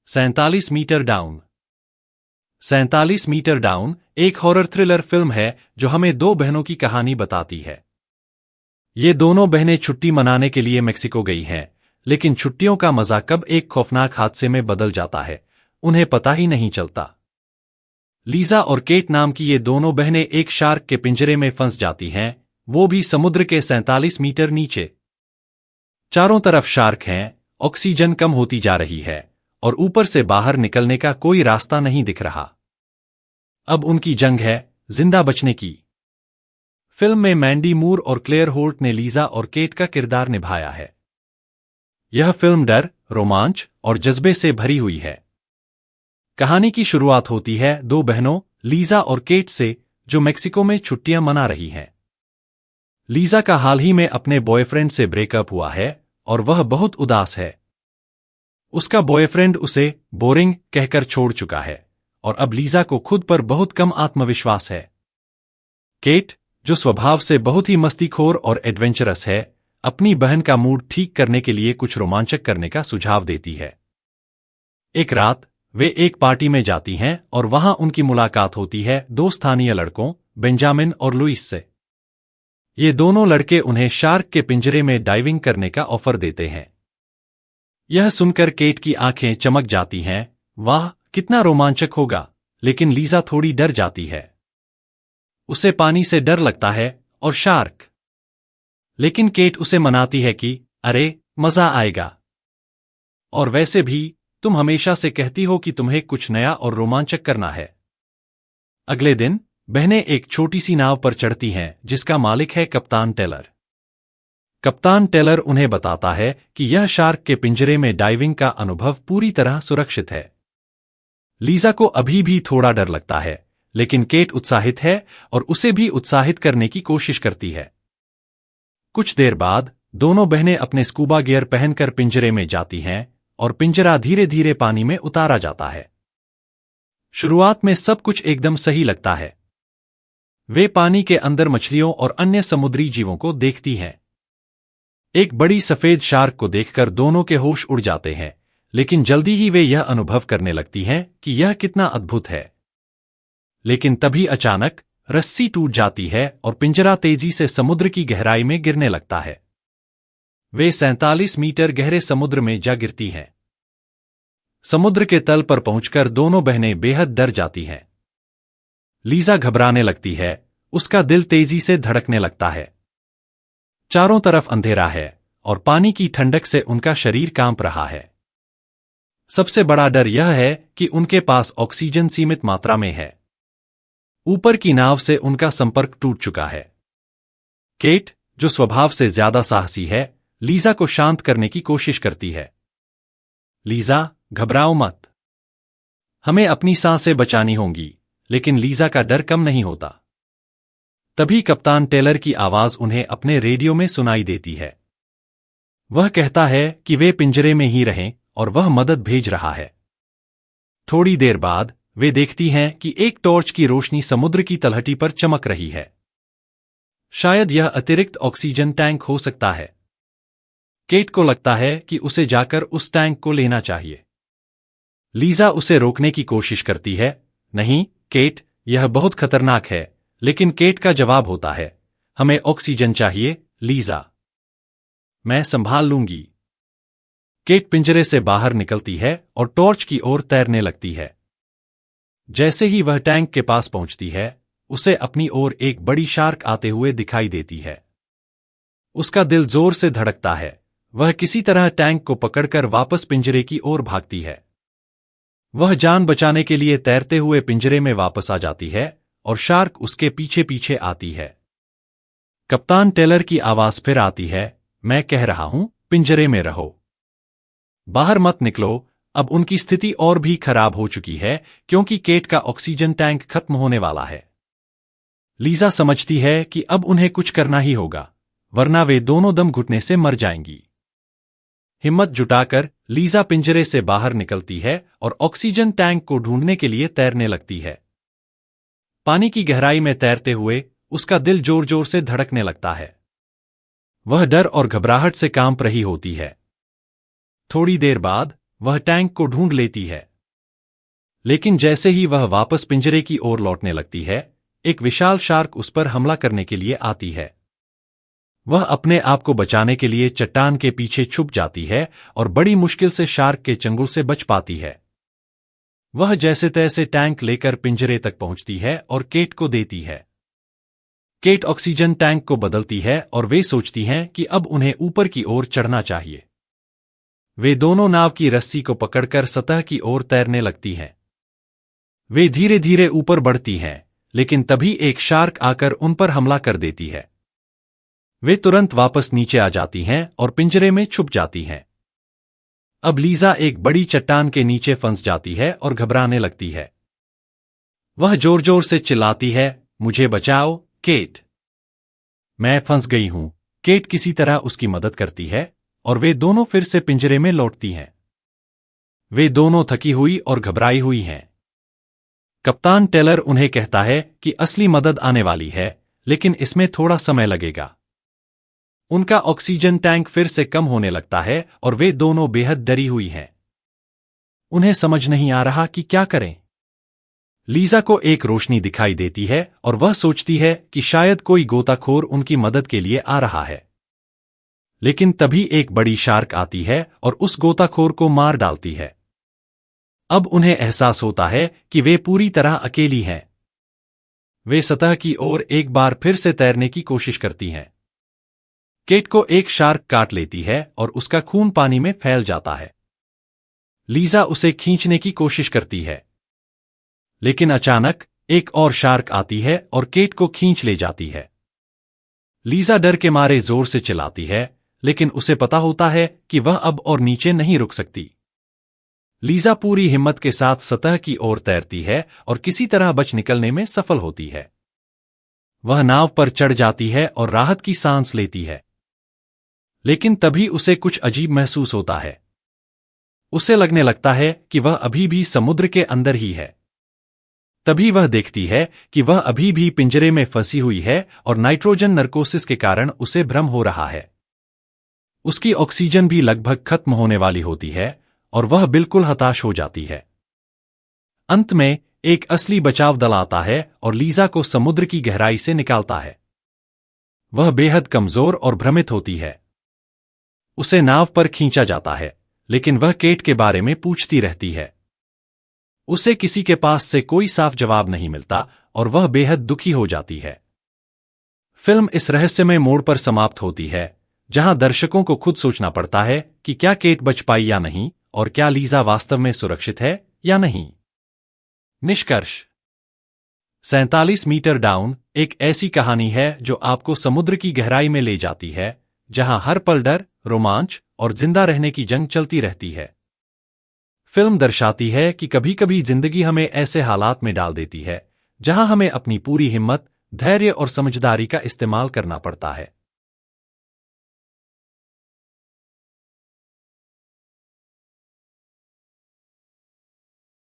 47 meter down. 47 meter down एक horror thriller film है जो हमें दो बहनों की कहानी बताती है। ये दोनों बहनें छुट्टी मनाने के लिए मेक्सिको गई हैं, लेकिन छुट्टियों का मजा कब एक खौफनाक हादसे में बदल जाता है, उन्हें पता ही नहीं चलता। लीजा और केट नाम की ये दोनों बहनें एक शार्क के पिंजरे में फंस जाती हैं, वो भी समुद्र के 47 मीटर नीचे। चारों तरफ शार्क हैं, ऑक्सीजन कम होती जा रही है और ऊपर से बाहर निकलने का कोई रास्ता नहीं दिख रहा। अब उनकी जंग है जिंदा बचने की। फिल्म में मैंडी मूर और क्लेयर होल्ट ने लीजा और केट का किरदार निभाया है। यह फिल्म डर, रोमांच और जज्बे से भरी हुई है। कहानी की शुरुआत होती है दो बहनों लीजा और केट से, जो मेक्सिको में छुट्टियां मना रही हैं। लीजा का हाल ही में अपने बॉयफ्रेंड से ब्रेकअप हुआ है और वह बहुत उदास है। उसका बॉयफ्रेंड उसे बोरिंग कहकर छोड़ चुका है और अब लीजा को खुद पर बहुत कम आत्मविश्वास है। केट, जो स्वभाव से बहुत ही मस्तीखोर और एडवेंचरस है, अपनी बहन का मूड ठीक करने के लिए कुछ रोमांचक करने का सुझाव देती है। एक रात वे एक पार्टी में जाती हैं और वहां उनकी मुलाकात होती है दो स्थानीय लड़कों बेंजामिन और लुइस से। ये दोनों लड़के उन्हें शार्क के पिंजरे में डाइविंग करने का ऑफर देते हैं। यह सुनकर केट की आंखें चमक जाती हैं, वाह कितना रोमांचक होगा, लेकिन लीजा थोड़ी डर जाती है। उसे पानी से डर लगता है और शार्क। लेकिन केट उसे मनाती है कि अरे मजा आएगा, और वैसे भी तुम हमेशा से कहती हो कि तुम्हें कुछ नया और रोमांचक करना है। अगले दिन बहनें एक छोटी सी नाव पर चढ़ती हैं जिसका मालिक है कप्तान टेलर। कप्तान टेलर उन्हें बताता है कि यह शार्क के पिंजरे में डाइविंग का अनुभव पूरी तरह सुरक्षित है। लीजा को अभी भी थोड़ा डर लगता है, लेकिन केट उत्साहित है और उसे भी उत्साहित करने की कोशिश करती है। कुछ देर बाद दोनों बहनें अपने स्कूबा गियर पहनकर पिंजरे में जाती हैं और पिंजरा धीरे धीरे पानी में उतारा जाता है। शुरुआत में सब कुछ एकदम सही लगता है। वे पानी के अंदर मछलियों और अन्य समुद्री जीवों को देखती हैं। एक बड़ी सफेद शार्क को देखकर दोनों के होश उड़ जाते हैं, लेकिन जल्दी ही वे यह अनुभव करने लगती हैं कि यह कितना अद्भुत है। लेकिन तभी अचानक रस्सी टूट जाती है और पिंजरा तेजी से समुद्र की गहराई में गिरने लगता है। वे 47 मीटर गहरे समुद्र में जा गिरती हैं। समुद्र के तल पर पहुंचकर दोनों बहनें बेहद डर जाती हैं। लीजा घबराने लगती है, उसका दिल तेजी से धड़कने लगता है। चारों तरफ अंधेरा है और पानी की ठंडक से उनका शरीर कांप रहा है। सबसे बड़ा डर यह है कि उनके पास ऑक्सीजन सीमित मात्रा में है। ऊपर की नाव से उनका संपर्क टूट चुका है। केट, जो स्वभाव से ज्यादा साहसी है, लीजा को शांत करने की कोशिश करती है। लीजा, घबराओ मत, हमें अपनी सांसें बचानी होंगी। लेकिन लीजा का डर कम नहीं होता। तभी कप्तान टेलर की आवाज उन्हें अपने रेडियो में सुनाई देती है। वह कहता है कि वे पिंजरे में ही रहें और वह मदद भेज रहा है। थोड़ी देर बाद वे देखती हैं कि एक टॉर्च की रोशनी समुद्र की तलहटी पर चमक रही है। शायद यह अतिरिक्त ऑक्सीजन टैंक हो सकता है। केट को लगता है कि उसे जाकर उस टैंक को लेना चाहिए। लीजा उसे रोकने की कोशिश करती है, नहीं केट, यह बहुत खतरनाक है। लेकिन केट का जवाब होता है, हमें ऑक्सीजन चाहिए लीजा, मैं संभाल लूंगी। केट पिंजरे से बाहर निकलती है और टॉर्च की ओर तैरने लगती है। जैसे ही वह टैंक के पास पहुंचती है, उसे अपनी ओर एक बड़ी शार्क आते हुए दिखाई देती है। उसका दिल जोर से धड़कता है। वह किसी तरह टैंक को पकड़कर वापस पिंजरे की ओर भागती है। वह जान बचाने के लिए तैरते हुए पिंजरे में वापस आ जाती है और शार्क उसके पीछे पीछे आती है। कप्तान टेलर की आवाज फिर आती है, मैं कह रहा हूं पिंजरे में रहो, बाहर मत निकलो। अब उनकी स्थिति और भी खराब हो चुकी है क्योंकि केट का ऑक्सीजन टैंक खत्म होने वाला है। लीजा समझती है कि अब उन्हें कुछ करना ही होगा, वरना वे दोनों दम घुटने से मर जाएंगी। हिम्मत जुटाकर लीजा पिंजरे से बाहर निकलती है और ऑक्सीजन टैंक को ढूंढने के लिए तैरने लगती है। पानी की गहराई में तैरते हुए उसका दिल जोर जोर से धड़कने लगता है। वह डर और घबराहट से कांप रही होती है। थोड़ी देर बाद वह टैंक को ढूंढ लेती है। लेकिन जैसे ही वह वापस पिंजरे की ओर लौटने लगती है, एक विशाल शार्क उस पर हमला करने के लिए आती है। वह अपने आप को बचाने के लिए चट्टान के पीछे छुप जाती है और बड़ी मुश्किल से शार्क के चंगुल से बच पाती है। वह जैसे तैसे टैंक लेकर पिंजरे तक पहुंचती है और केट को देती है। केट ऑक्सीजन टैंक को बदलती है और वे सोचती हैं कि अब उन्हें ऊपर की ओर चढ़ना चाहिए। वे दोनों नाव की रस्सी को पकड़कर सतह की ओर तैरने लगती हैं। वे धीरे धीरे ऊपर बढ़ती हैं, लेकिन तभी एक शार्क आकर उन पर हमला कर देती है। वे तुरंत वापस नीचे आ जाती हैं और पिंजरे में छुप जाती हैं। अब लीजा एक बड़ी चट्टान के नीचे फंस जाती है और घबराने लगती है। वह जोर जोर से चिल्लाती है, मुझे बचाओ, केट। मैं फंस गई हूं। केट किसी तरह उसकी मदद करती है और वे दोनों फिर से पिंजरे में लौटती हैं। वे दोनों थकी हुई और घबराई हुई हैं। कप्तान टेलर उन्हें कहता है कि असली मदद आने वाली है, लेकिन इसमें थोड़ा समय लगेगा। उनका ऑक्सीजन टैंक फिर से कम होने लगता है और वे दोनों बेहद डरी हुई हैं। उन्हें समझ नहीं आ रहा कि क्या करें। लीजा को एक रोशनी दिखाई देती है और वह सोचती है कि शायद कोई गोताखोर उनकी मदद के लिए आ रहा है। लेकिन तभी एक बड़ी शार्क आती है और उस गोताखोर को मार डालती है। अब उन्हें एहसास होता है कि वे पूरी तरह अकेली हैं। वे सतह की ओर एक बार फिर से तैरने की कोशिश करती हैं। केट को एक शार्क काट लेती है और उसका खून पानी में फैल जाता है। लीजा उसे खींचने की कोशिश करती है, लेकिन अचानक एक और शार्क आती है और केट को खींच ले जाती है। लीजा डर के मारे जोर से चिल्लाती है, लेकिन उसे पता होता है कि वह अब और नीचे नहीं रुक सकती। लीजा पूरी हिम्मत के साथ सतह की ओर तैरती है और किसी तरह बच निकलने में सफल होती है। वह नाव पर चढ़ जाती है और राहत की सांस लेती है। लेकिन तभी उसे कुछ अजीब महसूस होता है। उसे लगने लगता है कि वह अभी भी समुद्र के अंदर ही है। तभी वह देखती है कि वह अभी भी पिंजरे में फंसी हुई है और नाइट्रोजन नर्कोसिस के कारण उसे भ्रम हो रहा है। उसकी ऑक्सीजन भी लगभग खत्म होने वाली होती है और वह बिल्कुल हताश हो जाती है। अंत में एक असली बचाव दल आता है और लीजा को समुद्र की गहराई से निकालता है। वह बेहद कमजोर और भ्रमित होती है। उसे नाव पर खींचा जाता है, लेकिन वह केट के बारे में पूछती रहती है। उसे किसी के पास से कोई साफ जवाब नहीं मिलता और वह बेहद दुखी हो जाती है। फिल्म इस रहस्यमय मोड़ पर समाप्त होती है, जहां दर्शकों को खुद सोचना पड़ता है कि क्या केट बच पाई या नहीं, और क्या लीजा वास्तव में सुरक्षित है या नहीं। निष्कर्ष: 47 मीटर डाउन एक ऐसी कहानी है जो आपको समुद्र की गहराई में ले जाती है, जहां हर पल डर, रोमांच और जिंदा रहने की जंग चलती रहती है। फिल्म दर्शाती है कि कभी-कभी जिंदगी हमें ऐसे हालात में डाल देती है, जहां हमें अपनी पूरी हिम्मत, धैर्य और समझदारी का इस्तेमाल करना पड़ता है।